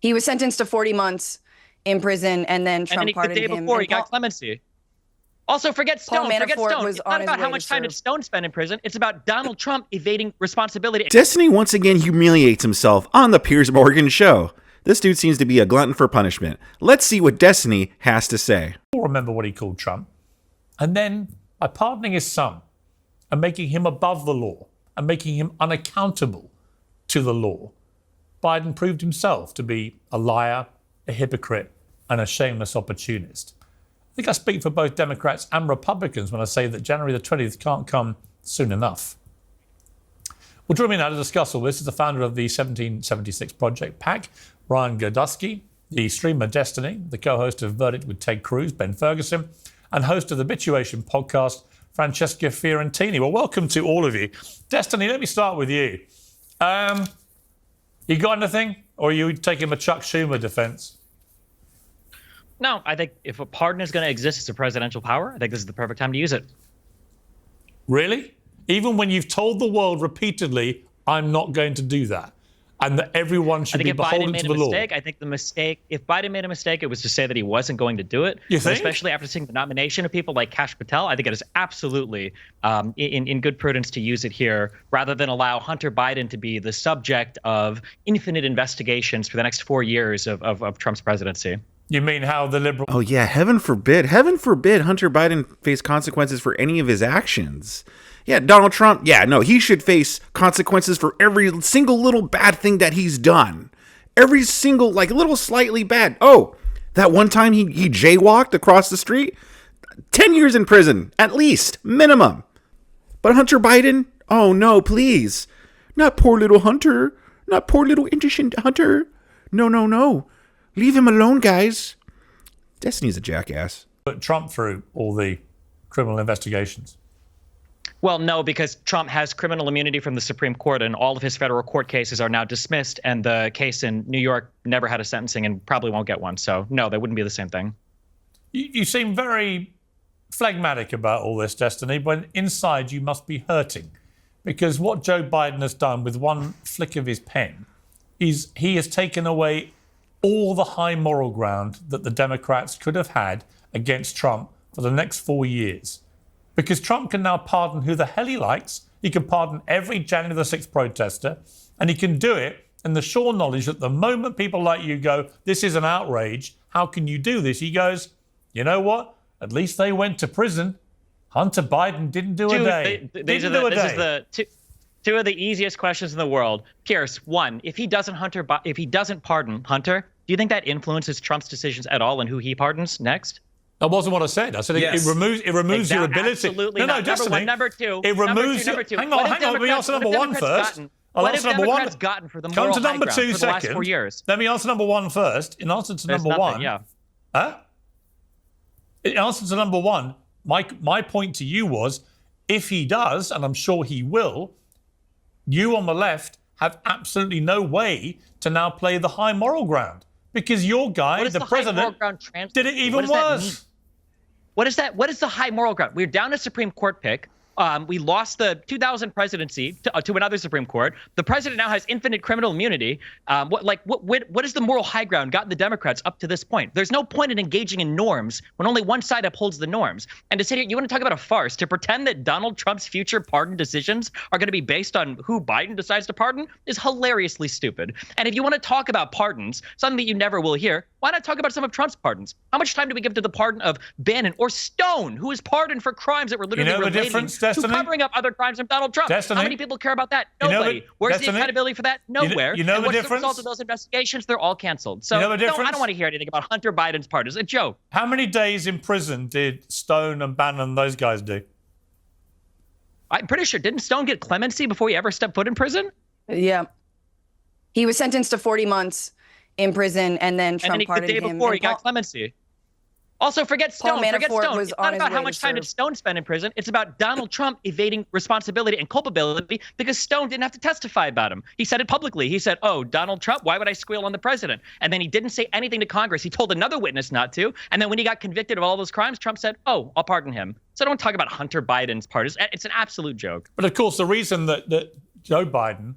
He was sentenced to 40 months in prison, and then Trump pardoned him. The day before, he got clemency. Also, forget Stone. Forget Stone. It's not about how much time did Stone spend in prison. It's about Donald Trump evading responsibility. Destiny once again humiliates himself on the Piers Morgan show. This dude seems to be a glutton for punishment. Let's see what Destiny has to say. Remember what he called Trump. And then by pardoning his son and making him above the law and making him unaccountable to the law, Biden proved himself to be a liar, a hypocrite, and a shameless opportunist. I think I speak for both Democrats and Republicans when I say that January the 20th can't come soon enough. Well, joining me now to discuss all this is the founder of the 1776 Project PAC, Ryan Girdusky, the streamer Destiny, the co-host of Verdict with Ted Cruz, Ben Ferguson, and host of the Bituation podcast, Francesca Fiorentini. Well, welcome to all of you. Destiny, let me start with you. You got anything, or are you taking a Chuck Schumer defense? No, I think if a pardon is going to exist as a presidential power, I think this is the perfect time to use it. Really? Even when you've told the world repeatedly, I'm not going to do that, and that everyone should be beholden to the law? I think the mistake, if Biden made a mistake, it was to say that he wasn't going to do it. You think? Especially after seeing the nomination of people like Kash Patel, I think it is absolutely in good prudence to use it here rather than allow Hunter Biden to be the subject of infinite investigations for the next 4 years of Trump's presidency. You mean how the liberal... Oh, yeah, heaven forbid Hunter Biden face consequences for any of his actions. Yeah, Donald Trump, yeah, no, he should face consequences for every single little bad thing that he's done. Every single, little slightly bad. Oh, that one time he jaywalked across the street? 10 years in prison, at least, minimum. But Hunter Biden? Oh, no, please. Not poor little Hunter. Not poor little innocent Hunter. No. Leave him alone, guys. Destiny's a jackass. Put Trump through all the criminal investigations. Well, no, because Trump has criminal immunity from the Supreme Court, and all of his federal court cases are now dismissed, and the case in New York never had a sentencing and probably won't get one. So, no, that wouldn't be the same thing. You seem very phlegmatic about all this, Destiny, but inside you must be hurting. Because what Joe Biden has done with one flick of his pen is he has taken away all the high moral ground that the Democrats could have had against Trump for the next 4 years. Because Trump can now pardon who the hell he likes. He can pardon every January the 6th protester. And he can do it in the sure knowledge that the moment people like you go, this is an outrage, how can you do this? He goes, you know what? At least they went to prison. Hunter Biden didn't do a day. This is the two of the easiest questions in the world. Pierce, one, if he doesn't pardon Hunter, do you think that influences Trump's decisions at all and who he pardons next? That wasn't what I said. I said yes. it removes your ability. Absolutely not. Destiny. Number two. It removes. Number two. Hang on. Let me answer number one first. What have Democrats gotten for the moral high ground for the last 4 years? Let me answer number one first. In answer to number one, yeah. Huh? In answer to number one, my point to you was, if he does, and I'm sure he will, you on the left have absolutely no way to now play the high moral ground. Because your guy, the president, did it even worse. What is that? What is the high moral ground? We're down a Supreme Court pick. We lost the 2000 presidency to another Supreme Court. The president now has infinite criminal immunity. What is the moral high ground gotten the Democrats up to this point? There's no point in engaging in norms when only one side upholds the norms. And to sit here, you want to talk about a farce, to pretend that Donald Trump's future pardon decisions are going to be based on who Biden decides to pardon is hilariously stupid. And if you want to talk about pardons, something that you never will hear, why not talk about some of Trump's pardons? How much time do we give to the pardon of Bannon or Stone, who was pardoned for crimes that were literally related to covering up other crimes from Donald Trump? Destiny. How many people care about that? Nobody. Where's the accountability for that? Nowhere. You know and the what's difference? the result of those investigations? They're all canceled. So you know the difference? I don't want to hear anything about Hunter Biden's pardon. It's a joke. How many days in prison did Stone and Bannon and those guys do? I'm pretty sure. Didn't Stone get clemency before he ever stepped foot in prison? Yeah. He was sentenced to 40 months in prison, and then Trump pardoned him. The day before, he got clemency. Also, forget Stone. It's not about how much time did Stone spend in prison. It's about Donald Trump evading responsibility and culpability because Stone didn't have to testify about him. He said it publicly. He said, oh, Donald Trump, why would I squeal on the president? And then he didn't say anything to Congress. He told another witness not to. And then when he got convicted of all those crimes, Trump said, oh, I'll pardon him. So don't talk about Hunter Biden's pardon. It's an absolute joke. But of course, the reason that Joe Biden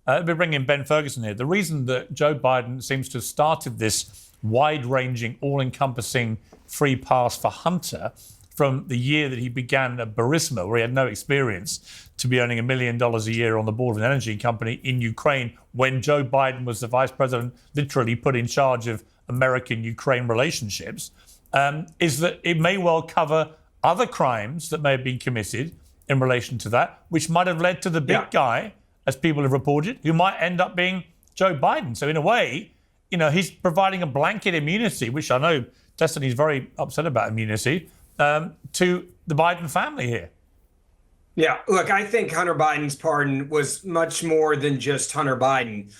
Let me bring in Ben Ferguson here. The reason that Joe Biden seems to have started this wide-ranging, all-encompassing free pass for Hunter from the year that he began at Burisma, where he had no experience, to be earning $1 million a year on the board of an energy company in Ukraine when Joe Biden was the vice president, literally put in charge of American-Ukraine relationships, is that it may well cover other crimes that may have been committed in relation to that, which might have led to the big guy, as people have reported, who might end up being Joe Biden. So in a way, he's providing a blanket immunity, which I know Destiny's very upset about immunity, to the Biden family here. Yeah, look, I think Hunter Biden's pardon was much more than just Hunter Biden.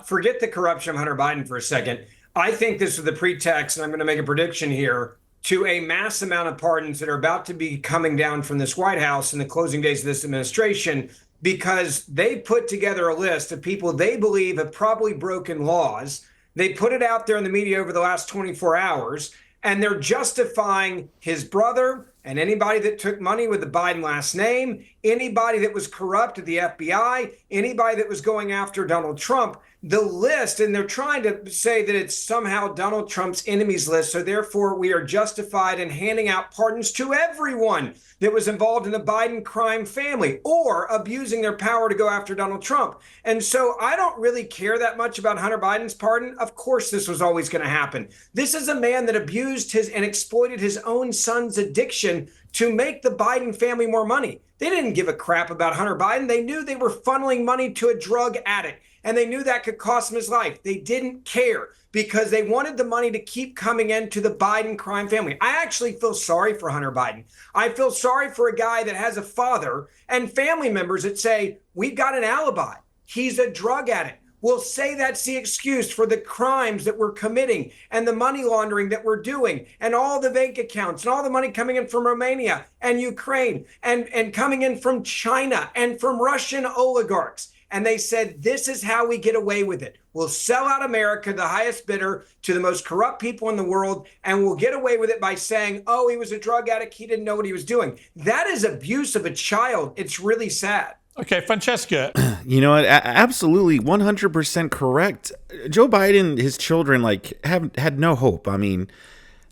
Forget the corruption of Hunter Biden for a second. I think this was the pretext, and I'm going to make a prediction here, to a mass amount of pardons that are about to be coming down from this White House in the closing days of this administration, because they put together a list of people they believe have probably broken laws. They put it out there in the media over the last 24 hours, and they're justifying his brother and anybody that took money with the Biden last name, anybody that was corrupt at the FBI, anybody that was going after Donald Trump, the list, and they're trying to say that it's somehow Donald Trump's enemies list. So therefore, we are justified in handing out pardons to everyone that was involved in the Biden crime family or abusing their power to go after Donald Trump. And so I don't really care that much about Hunter Biden's pardon. Of course, this was always going to happen. This is a man that abused his and exploited his own son's addiction to make the Biden family more money. They didn't give a crap about Hunter Biden. They knew they were funneling money to a drug addict, and they knew that could cost him his life. They didn't care because they wanted the money to keep coming into the Biden crime family. I actually feel sorry for Hunter Biden. I feel sorry for a guy that has a father and family members that say, we've got an alibi. He's a drug addict. We'll say that's the excuse for the crimes that we're committing and the money laundering that we're doing and all the bank accounts and all the money coming in from Romania and Ukraine and coming in from China and from Russian oligarchs. And they said, this is how we get away with it. We'll sell out America, the highest bidder, to the most corrupt people in the world, and we'll get away with it by saying, oh, he was a drug addict. He didn't know what he was doing. That is abuse of a child. It's really sad. Okay, Francesca. You know what? Absolutely, 100% correct. Joe Biden, his children, had no hope. I mean,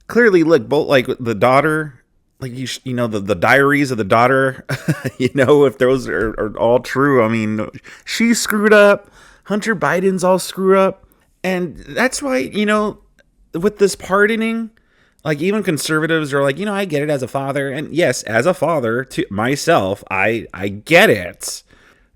clearly, look, both the daughter, the diaries of the daughter, if those are all true. I mean, she screwed up. Hunter Biden's all screwed up, and that's why with this pardoning. Even conservatives are I get it as a father. And yes, as a father to myself, I get it.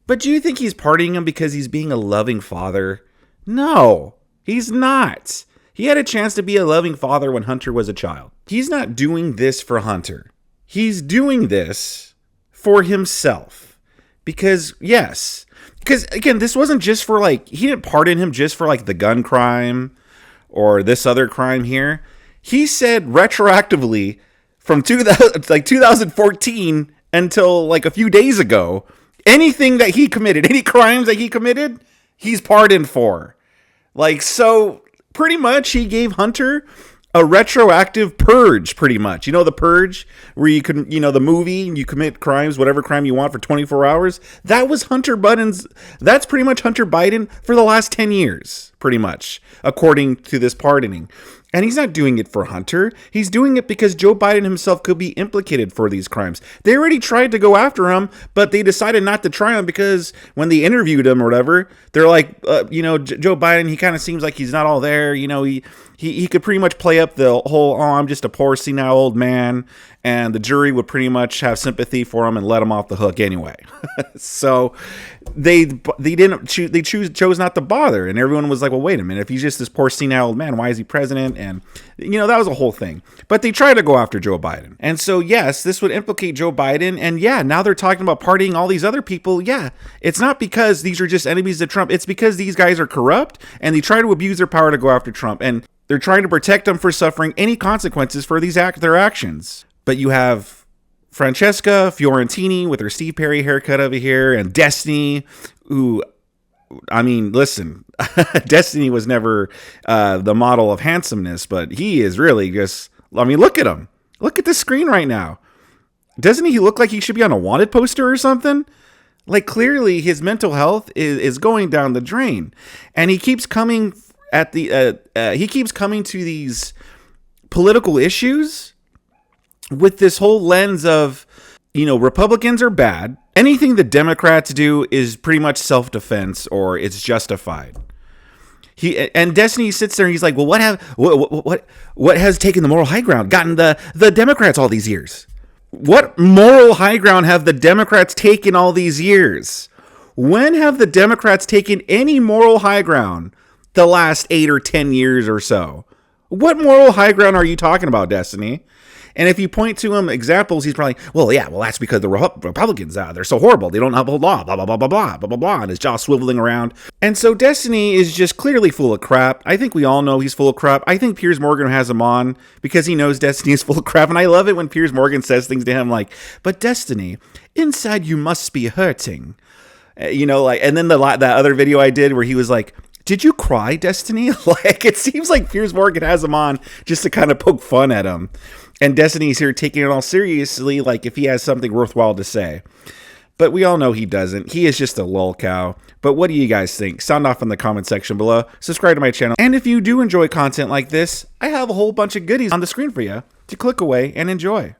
But do you think he's pardoning him because he's being a loving father? No, he's not. He had a chance to be a loving father when Hunter was a child. He's not doing this for Hunter. He's doing this for himself. Because, again, this wasn't just for he didn't pardon him just for the gun crime or this other crime here. He said retroactively from 2014 until a few days ago, anything that he committed, any crimes that he committed, he's pardoned for. So pretty much he gave Hunter a retroactive purge, pretty much. The purge where you can, the movie, you commit crimes, whatever crime you want for 24 hours. That was that's pretty much Hunter Biden for the last 10 years, pretty much, according to this pardoning. And he's not doing it for Hunter. He's doing it because Joe Biden himself could be implicated for these crimes. They already tried to go after him, but they decided not to try him because when they interviewed him or whatever, they're Joe Biden, he kind of seems like he's not all there. He could pretty much play up the whole, I'm just a poor senile old man. And the jury would pretty much have sympathy for him and let him off the hook anyway. So they chose not to bother. And everyone was like, well, wait a minute. If he's just this poor senile old man, why is he president? And, that was a whole thing. But they tried to go after Joe Biden. And so, yes, this would implicate Joe Biden. And yeah, now they're talking about pardoning all these other people. Yeah, it's not because these are just enemies of Trump. It's because these guys are corrupt and they try to abuse their power to go after Trump. And they're trying to protect them from suffering any consequences for their actions. But you have Francesca Fiorentini with her Steve Perry haircut over here, and Destiny, who, listen, Destiny was never the model of handsomeness, but he is really just, look at him. Look at the screen right now. Doesn't he look like he should be on a wanted poster or something? Like, clearly his mental health is going down the drain, and he keeps coming at the he keeps coming to these political issues with this whole lens of, you know, Republicans are bad. Anything the Democrats do is pretty much self-defense or it's justified. And Destiny sits there and he's like, well, what has taken the moral high ground, gotten the Democrats all these years? What moral high ground have the Democrats taken all these years? When have the Democrats taken any moral high ground the last 8 or 10 years or so? What moral high ground are you talking about, Destiny? And if you point to him examples, he's probably, well, that's because the Republicans, they're so horrible. They don't uphold law, blah, blah, blah, blah, blah, blah, blah, blah, and his jaw swiveling around. And so Destiny is just clearly full of crap. I think we all know he's full of crap. I think Piers Morgan has him on because he knows Destiny is full of crap. And I love it when Piers Morgan says things to him like, but Destiny, inside you must be hurting. You know, like, and then that other video I did where he was like, did you cry, Destiny? Like, it seems like Piers Morgan has him on just to kind of poke fun at him. And Destiny's here taking it all seriously, like if he has something worthwhile to say. But we all know he doesn't. He is just a lol cow. But what do you guys think? Sound off in the comment section below. Subscribe to my channel. And if you do enjoy content like this, I have a whole bunch of goodies on the screen for you to click away and enjoy.